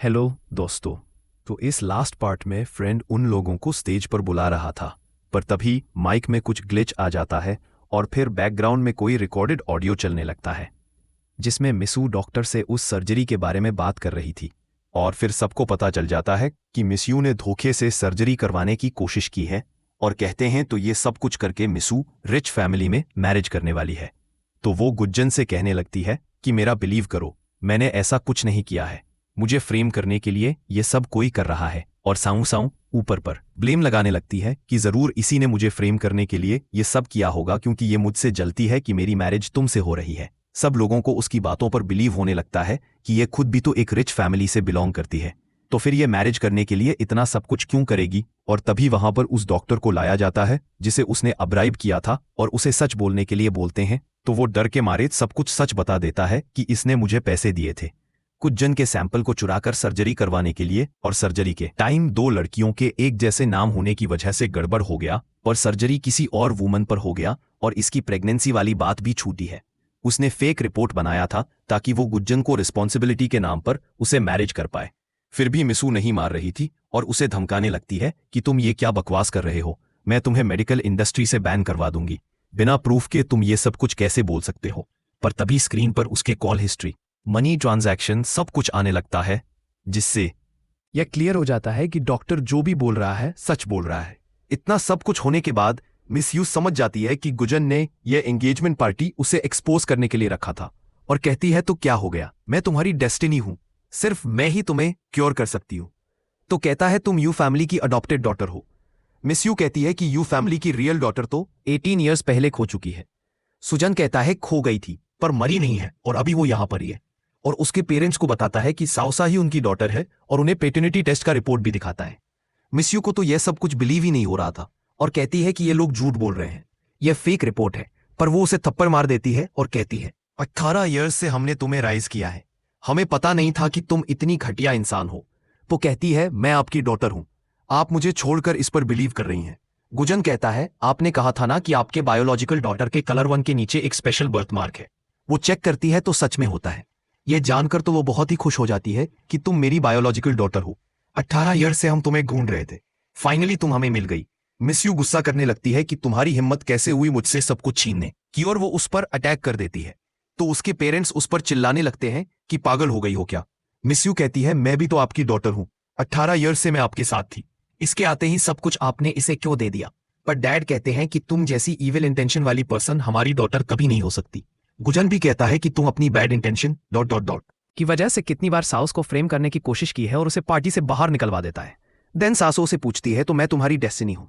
Hello दोस्तों। तो इस लास्ट पार्ट में फ्रेंड उन लोगों को स्टेज पर बुला रहा था, पर तभी माइक में कुछ ग्लिच आ जाता है और फिर बैकग्राउंड में कोई रिकॉर्डेड ऑडियो चलने लगता है जिसमें मिसू डॉक्टर से उस सर्जरी के बारे में बात कर रही थी। और फिर सबको पता चल जाता है कि मिसू ने धोखे से सर्जरी करवाने की कोशिश की है और कहते हैं तो ये सब कुछ करके मिसू रिच फैमिली में मैरिज करने वाली है। तो वो गुज्जन से कहने लगती है कि मेरा बिलीव करो, मैंने ऐसा कुछ नहीं किया है, मुझे फ्रेम करने के लिए ये सब कोई कर रहा है। और साऊ साऊ ऊपर पर ब्लेम लगाने लगती है कि जरूर इसी ने मुझे फ्रेम करने के लिए ये सब किया होगा, क्योंकि ये मुझसे जलती है कि मेरी मैरिज तुमसे हो रही है। सब लोगों को उसकी बातों पर बिलीव होने लगता है कि ये खुद भी तो एक रिच फैमिली से बिलोंग करती है, तो फिर ये मैरिज करने के लिए इतना सब कुछ क्यों करेगी। और तभी वहां पर उस डॉक्टर को लाया जाता है जिसे उसने अब्राइब किया था और उसे सच बोलने के लिए बोलते हैं, तो वो डर के मारे सब कुछ सच बता देता है कि इसने मुझे पैसे दिए थे कुछ जन के सैंपल को चुराकर सर्जरी करवाने के लिए। और सर्जरी के टाइम दो लड़कियों के एक जैसे नाम होने की वजह से गड़बड़ हो गया और सर्जरी किसी और वुमन पर हो गया और इसकी प्रेगनेंसी वाली बात भी छूटी है। उसने फेक रिपोर्ट बनाया था ताकि वो गुज्जन को रिस्पॉन्सिबिलिटी के नाम पर उसे मैरिज कर पाए। फिर भी मिसू नहीं मार रही थी और उसे धमकाने लगती है कि तुम ये क्या बकवास कर रहे हो, मैं तुम्हें मेडिकल इंडस्ट्री से बैन करवा दूंगी, बिना प्रूफ के तुम ये सब कुछ कैसे बोल सकते हो। पर तभी स्क्रीन पर उसके कॉल हिस्ट्री, मनी ट्रांजैक्शन सब कुछ आने लगता है, जिससे यह क्लियर हो जाता है कि डॉक्टर जो भी बोल रहा है सच बोल रहा है। इतना सब कुछ होने के बाद मिस यू समझ जाती है कि गुजन ने यह एंगेजमेंट पार्टी उसे एक्सपोज करने के लिए रखा था और कहती है तो क्या हो गया, मैं तुम्हारी डेस्टिनी हूं, सिर्फ मैं ही तुम्हें क्योर कर सकती हूं। तो कहता है तुम यू फैमिली की अडॉप्टेड डॉटर हो। मिस यू कहती है कि यू फैमिली की रियल डॉटर तो 18 ईयर्स पहले खो चुकी है। सुजन कहता है खो गई थी पर मरी नहीं है और अभी वो यहां पर ही है। और उसके पेरेंट्स को बताता है कि साउसा ही उनकी डॉटर है और उन्हें पेटर्निटी टेस्ट का रिपोर्ट भी दिखाता है। मिस यू को तो यह सब कुछ बिलीव ही नहीं हो रहा था और कहती है कि ये लोग झूठ बोल रहे हैं, यह फेक रिपोर्ट है। पर वो उसे थप्पड़ मार देती है और कहती है 18 ईयर्स से हमने तुम्हें राइज किया है, हमें पता नहीं था कि तुम इतनी घटिया इंसान हो। वो कहती है मैं आपकी डॉटर हूं, आप मुझे छोड़कर इस पर बिलीव कर रही हैं। गुजन कहता है आपने कहा था ना कि आपके बायोलॉजिकल डॉटर के कलर 1 के नीचे एक स्पेशल बर्थ मार्क है। वो चेक करती है तो सच में होता है। यह जानकर तो वो बहुत ही खुश हो जाती है कि तुम मेरी बायोलॉजिकल डॉटर हो, 18 ईयर से हम तुम्हें ढूंढ रहे थे, फाइनली तुम हमें मिल गई। मिस यू गुस्सा करने लगती है कि तुम्हारी हिम्मत कैसे हुई मुझसे सब कुछ छीनने की, और वो उस पर अटैक कर देती है। तो उसके पेरेंट्स उस पर चिल्लाने लगते हैं कि पागल हो गई हो क्या। मिस यू कहती है मैं भी तो आपकी डॉटर हूं, 18 ईयर से मैं आपके साथ थी, इसके आते ही सब कुछ आपने इसे क्यों दे दिया। पर डैड कहते हैं कि तुम जैसी इविल इंटेंशन वाली पर्सन हमारी डॉटर कभी नहीं हो सकती। गुजन भी कहता है कि तुम अपनी बैड इंटेंशन ... की वजह से कितनी बार साउस को फ्रेम करने की कोशिश की है और उसे पार्टी से बाहर निकलवा देता है। देन सासू से पूछती है तो मैं तुम्हारी डेस्टिनी हूं।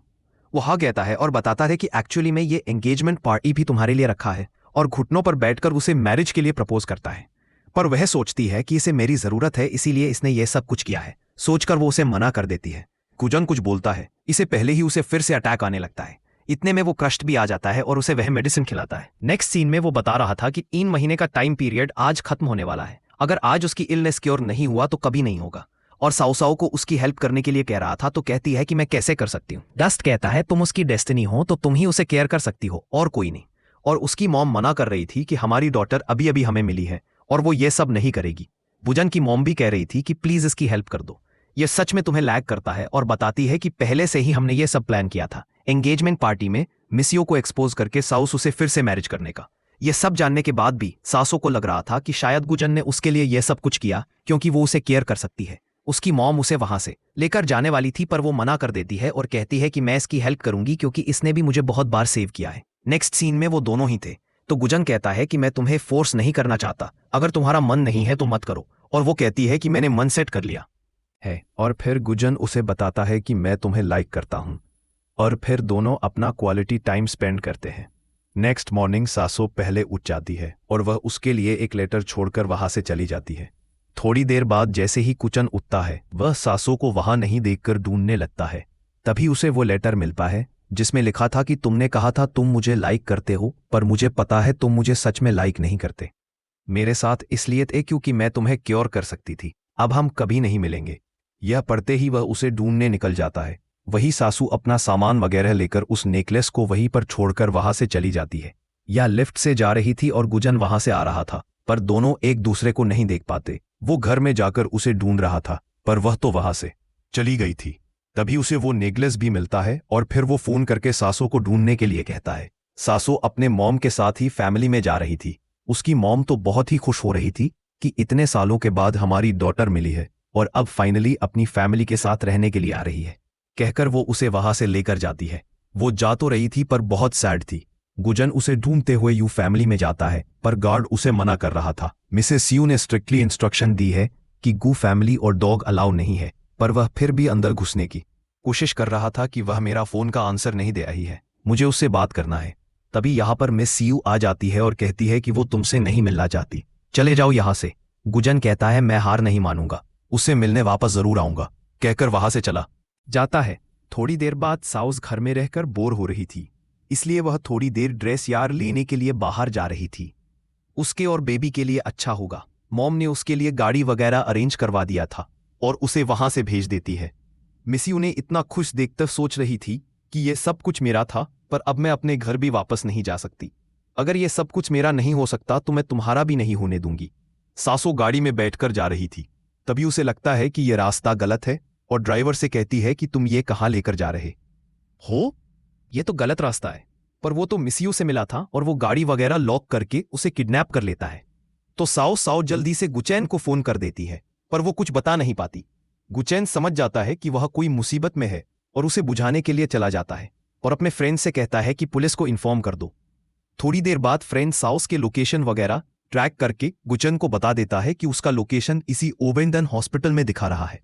वो हाँ कहता है और बताता है कि एक्चुअली में ये एंगेजमेंट पार्टी भी तुम्हारे लिए रखा है, और घुटनों पर बैठकर उसे मैरिज के लिए प्रपोज करता है। पर वह सोचती है कि इसे मेरी जरूरत है इसीलिए इसने ये सब कुछ किया है, सोचकर वो उसे मना कर देती है। गुजन कुछ बोलता है, इसे पहले ही उसे फिर से अटैक आने लगता है। इतने में वो क्रस्ट भी आ जाता है और उसे वह मेडिसिन खिलाता है। नेक्स्ट सीन में वो बता रहा था कि 3 महीने का टाइम पीरियड आज खत्म होने वाला है, अगर आज उसकी इलनेस क्योर नहीं हुआ तो कभी नहीं होगा। और साउसाओ को उसकी हेल्प करने के लिए कह रहा था तो कहती है कि मैं कैसे कर सकती हूँ। डस्ट कहता है तुम उसकी डेस्टिनी हो तो तुम ही उसे केयर कर सकती हो और कोई नहीं। और उसकी मॉम मना कर रही थी कि हमारी डॉटर अभी अभी हमें मिली है और वो ये सब नहीं करेगी। बुजन की मॉम भी कह रही थी कि प्लीज इसकी हेल्प कर दो, ये सच में तुम्हें लैग करता है, और बताती है कि पहले से ही हमने ये सब प्लान किया था एंगेजमेंट पार्टी में मिसियो को एक्सपोज करके साउस उसे फिर से मैरिज करने का। ये सब जानने के बाद भी सासो को लग रहा था कि शायद गुजन ने उसके लिए यह सब कुछ किया क्योंकि वो उसे केयर कर सकती है। उसकी मॉम उसे वहां से लेकर जाने वाली थी पर वो मना कर देती है और कहती है कि मैं इसकी हेल्प करूंगी क्योंकि इसने भी मुझे बहुत बार सेव किया है। नेक्स्ट सीन में वो दोनों ही थे, तो गुजन कहता है कि मैं तुम्हें फोर्स नहीं करना चाहता, अगर तुम्हारा मन नहीं है तो मत करो। और वो कहती है कि मैंने मन सेट कर लिया है। और फिर गुजन उसे बताता है कि मैं तुम्हें लाइक करता हूं, और फिर दोनों अपना क्वालिटी टाइम स्पेंड करते हैं। नेक्स्ट मॉर्निंग सासो पहले उठ जाती है और वह उसके लिए एक लेटर छोड़कर वहां से चली जाती है। थोड़ी देर बाद जैसे ही कुचन उठता है वह सासो को वहां नहीं देखकर ढूंढने लगता है। तभी उसे वो लेटर मिलता है जिसमें लिखा था कि तुमने कहा था तुम मुझे लाइक करते हो, पर मुझे पता है तुम मुझे सच में लाइक नहीं करते। मेरे साथ इसलिए थे क्योंकि मैं तुम्हें क्योर कर सकती थी, अब हम कभी नहीं मिलेंगे। यह पढ़ते ही वह उसे ढूंढने निकल जाता है। वही सासू अपना सामान वगैरह लेकर उस नेकलेस को वहीं पर छोड़कर वहां से चली जाती है। यह लिफ्ट से जा रही थी और गुजन वहां से आ रहा था, पर दोनों एक दूसरे को नहीं देख पाते। वो घर में जाकर उसे ढूंढ रहा था, पर वह तो वहां से चली गई थी। तभी उसे वो नेकलेस भी मिलता है और फिर वो फोन करके सासो को ढूंढने के लिए कहता है। सासो अपने मॉम के साथ ही फैमिली में जा रही थी। उसकी मॉम तो बहुत ही खुश हो रही थी कि इतने सालों के बाद हमारी डॉटर मिली है और अब फाइनली अपनी फैमिली के साथ रहने के लिए आ रही है, कहकर वो उसे वहां से लेकर जाती है। वो जा तो रही थी पर बहुत सैड थी। गुजन उसे ढूंढते हुए यू फैमिली में जाता है, पर गार्ड उसे मना कर रहा था। मिसेस यू ने स्ट्रिक्टली इंस्ट्रक्शन दी है कि गू फैमिली और डॉग अलाउ नहीं है, पर वह फिर भी अंदर घुसने की कोशिश कर रहा था कि वह मेरा फोन का आंसर नहीं दे रही है, मुझे उससे बात करना है। तभी यहां पर मिस यू आ जाती है और कहती है कि वो तुमसे नहीं मिलना चाहती, चले जाओ यहां से। गुजन कहता है मैं हार नहीं मानूंगा, उससे मिलने वापस जरूर आऊंगा, कहकर वहां से चला जाता है। थोड़ी देर बाद साउस घर में रहकर बोर हो रही थी, इसलिए वह थोड़ी देर ड्रेस यार लेने के लिए बाहर जा रही थी। उसके और बेबी के लिए अच्छा होगा। मॉम ने उसके लिए गाड़ी वगैरह अरेंज करवा दिया था और उसे वहां से भेज देती है। मिस्यू ने इतना खुश देखकर सोच रही थी कि यह सब कुछ मेरा था, पर अब मैं अपने घर भी वापस नहीं जा सकती। अगर यह सब कुछ मेरा नहीं हो सकता तो मैं तुम्हारा भी नहीं होने दूंगी। सासो गाड़ी में बैठकर जा रही थी। तभी उसे लगता है कि यह रास्ता गलत है और ड्राइवर से कहती है कि तुम ये कहाँ लेकर जा रहे हो, ये तो गलत रास्ता है। पर वो तो मिस्यू से मिला था और वो गाड़ी वगैरह लॉक करके उसे किडनैप कर लेता है। तो साओ जल्दी से गुचैन को फोन कर देती है, पर वो कुछ बता नहीं पाती। गुचैन समझ जाता है कि वह कोई मुसीबत में है और उसे बुझाने के लिए चला जाता है और अपने फ्रेंड से कहता है कि पुलिस को इन्फॉर्म कर दो। थोड़ी देर बाद फ्रेंड साउस के लोकेशन वगैरह ट्रैक करके गुचन को बता देता है कि उसका लोकेशन इसी ओवेंडन हॉस्पिटल में दिखा रहा है।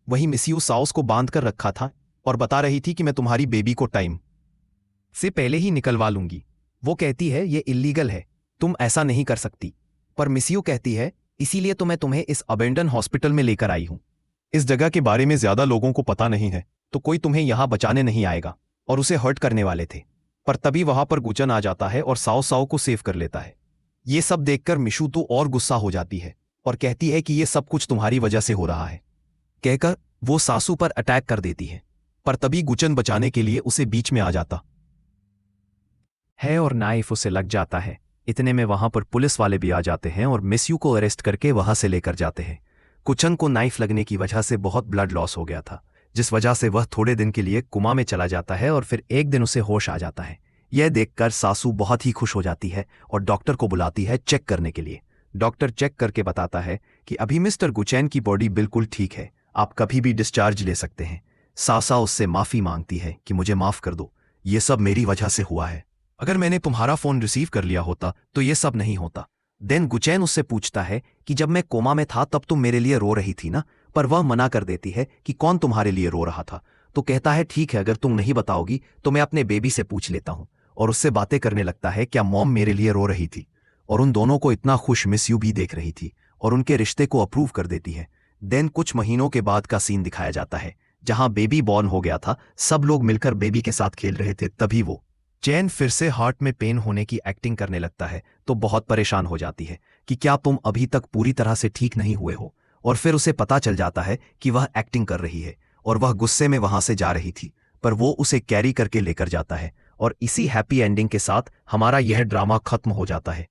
वहीं मिस्यू साउस को बांध कर रखा था और बता रही थी कि मैं तुम्हारी बेबी को टाइम से पहले ही निकलवा लूंगी। वो कहती है ये इल्लीगल है, तुम ऐसा नहीं कर सकती। पर मिस्यू कहती है इसीलिए तो मैं तुम्हें इस अबेंडन हॉस्पिटल में लेकर आई हूं। इस जगह के बारे में ज्यादा लोगों को पता नहीं है, तो कोई तुम्हें यहां बचाने नहीं आएगा, और उसे हर्ट करने वाले थे। पर तभी वहां पर गुचन आ जाता है और साओ को सेव कर लेता है। ये सब देखकर मिशू तो और गुस्सा हो जाती है और कहती है कि ये सब कुछ तुम्हारी वजह से हो रहा है, कहकर वो सासू पर अटैक कर देती है। पर तभी गुचन बचाने के लिए उसे बीच में आ जाता है और नाइफ उसे लग जाता है। इतने में वहां पर पुलिस वाले भी आ जाते हैं और मिस्यू को अरेस्ट करके वहां से लेकर जाते हैं। गुचन को नाइफ लगने की वजह से बहुत ब्लड लॉस हो गया था, जिस वजह से वह थोड़े दिन के लिए कोमा में चला जाता है और फिर एक दिन उसे होश आ जाता है। यह देखकर सासू बहुत ही खुश हो जाती है और डॉक्टर को बुलाती है चेक करने के लिए। डॉक्टर चेक करके बताता है कि अभी मिस्टर गुचैन की बॉडी बिल्कुल ठीक है, आप कभी भी डिस्चार्ज ले सकते हैं। सासा उससे माफी मांगती है कि मुझे माफ कर दो, ये सब मेरी वजह से हुआ है। अगर मैंने तुम्हारा फोन रिसीव कर लिया होता तो ये सब नहीं होता। देन गुचैन उससे पूछता है कि जब मैं कोमा में था तब तुम मेरे लिए रो रही थी ना, पर वह मना कर देती है कि कौन तुम्हारे लिए रो रहा था। तो कहता है ठीक है, अगर तुम नहीं बताओगी तो मैं अपने बेबी से पूछ लेता हूं, और उससे बातें करने लगता है क्या मॉम मेरे लिए रो रही थी। और उन दोनों को इतना खुश मिस्यू भी देख रही थी और उनके रिश्ते को अप्रूव कर देती है। देन कुछ महीनों के बाद का सीन दिखाया जाता है जहां बेबी बॉर्न हो गया था। सब लोग मिलकर बेबी के साथ खेल रहे थे। तभी वो चैन फिर से हार्ट में पेन होने की एक्टिंग करने लगता है, तो बहुत परेशान हो जाती है कि क्या तुम अभी तक पूरी तरह से ठीक नहीं हुए हो। और फिर उसे पता चल जाता है कि वह एक्टिंग कर रही है और वह गुस्से में वहां से जा रही थी, पर वो उसे कैरी करके लेकर जाता है। और इसी हैप्पी एंडिंग के साथ हमारा यह ड्रामा खत्म हो जाता है।